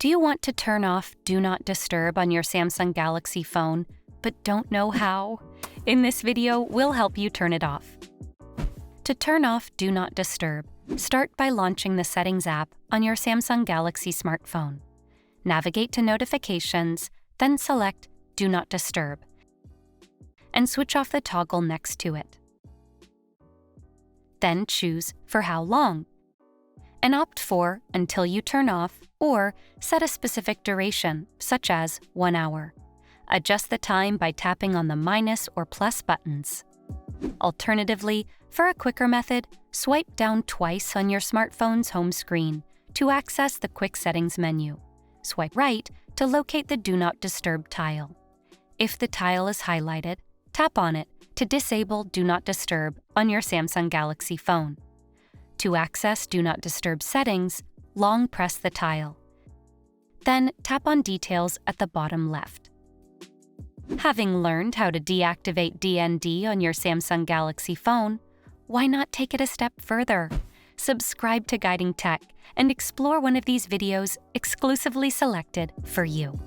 Do you want to turn off Do Not Disturb on your Samsung Galaxy phone, but don't know how? In this video, we'll help you turn it off. To turn off Do Not Disturb, start by launching the Settings app on your Samsung Galaxy smartphone. Navigate to Notifications, then select Do Not Disturb, and switch off the toggle next to it. Then choose For How Long, and opt for Until you turn off, or set a specific duration, such as 1 hour. Adjust the time by tapping on the minus or plus buttons. Alternatively, for a quicker method, swipe down twice on your smartphone's home screen to access the Quick Settings menu. Swipe right to locate the Do Not Disturb tile. If the tile is highlighted, tap on it to disable Do Not Disturb on your Samsung Galaxy phone. To access Do Not Disturb settings, long press the tile. Then tap on Details at the bottom left. Having learned how to deactivate DND on your Samsung Galaxy phone, why not take it a step further? Subscribe to Guiding Tech and explore one of these videos exclusively selected for you.